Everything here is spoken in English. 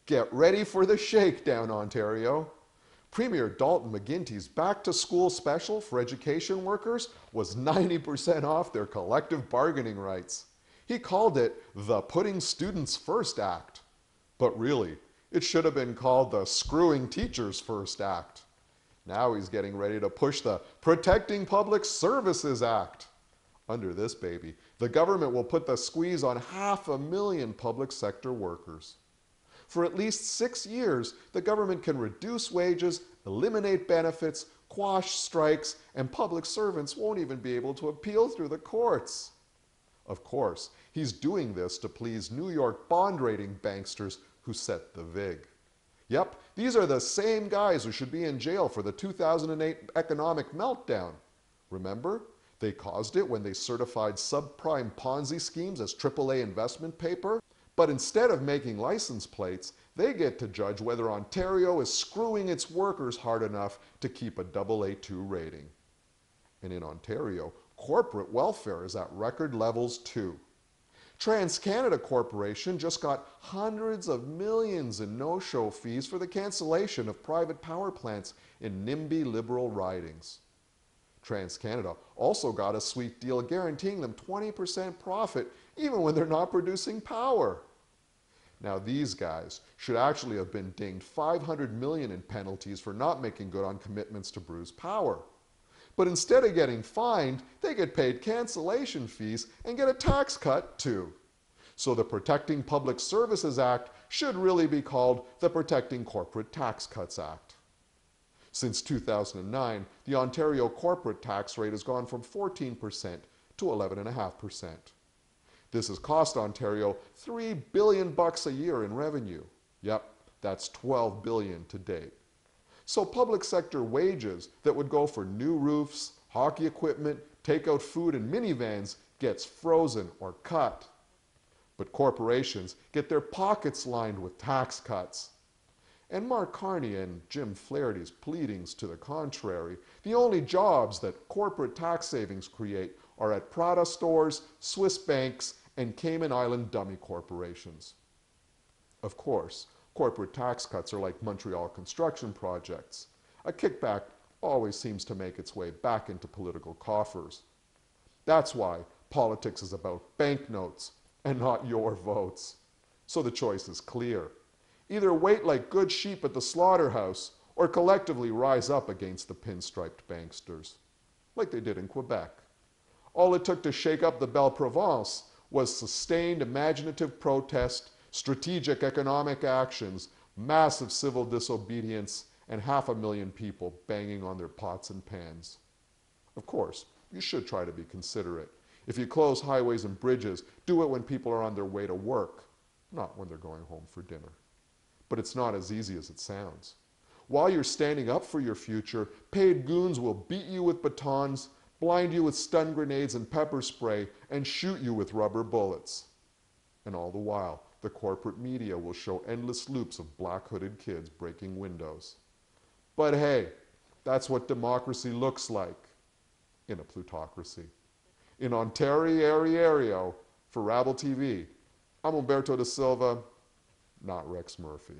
Get ready for the Shakedown, Ontario. Premier Dalton McGuinty's back-to-school special for education workers was 90% off their collective bargaining rights. He called it the Putting Students First Act. But really, it should have been called the Screwing Teachers First Act. Now he's getting ready to push the Protecting Public Services Act. Under this baby, the government will put the squeeze on 500,000 public sector workers. For at least 6 years, the government can reduce wages, eliminate benefits, quash strikes, and public servants won't even be able to appeal through the courts. Of course, he's doing this to please New York bond rating banksters who set the vig. Yep, these are the same guys who should be in jail for the 2008 economic meltdown. Remember? They caused it when they certified subprime Ponzi schemes as AAA investment paper. But instead of making license plates, they get to judge whether Ontario is screwing its workers hard enough to keep a AA2 rating. And in Ontario, corporate welfare is at record levels too. TransCanada Corporation just got hundreds of millions in no-show fees for the cancellation of private power plants in NIMBY Liberal ridings. TransCanada also got a sweet deal guaranteeing them 20% profit even when they're not producing power. Now these guys should actually have been dinged $500 million in penalties for not making good on commitments to Bruce Power. But instead of getting fined, they get paid cancellation fees and get a tax cut too. So the Protecting Public Services Act should really be called the Protecting Corporate Tax Cuts Act. Since 2009, the Ontario corporate tax rate has gone from 14% to 11.5%. This has cost Ontario $3 billion a year in revenue. Yep, that's $12 billion to date. So public sector wages that would go for new roofs, hockey equipment, takeout food, and minivans gets frozen or cut. But corporations get their pockets lined with tax cuts. And Mark Carney and Jim Flaherty's pleadings to the contrary, the only jobs that corporate tax savings create are at Prada stores, Swiss banks, and Cayman Island dummy corporations. Of course, corporate tax cuts are like Montreal construction projects. A kickback always seems to make its way back into political coffers. That's why politics is about banknotes and not your votes. So the choice is clear. Either wait like good sheep at the slaughterhouse or collectively rise up against the pinstriped banksters, like they did in Quebec. All it took to shake up the Belle Provence was sustained imaginative protest, strategic economic actions, massive civil disobedience, and 500,000 people banging on their pots and pans. Of course, you should try to be considerate. If you close highways and bridges, do it when people are on their way to work, not when they're going home for dinner. But it's not as easy as it sounds. While you're standing up for your future, paid goons will beat you with batons, blind you with stun grenades and pepper spray, and shoot you with rubber bullets. And all the while, the corporate media will show endless loops of black-hooded kids breaking windows. But hey, that's what democracy looks like in a plutocracy. In Ontario, for Rabble TV, I'm Umberto da Silva, not Rex Murphy.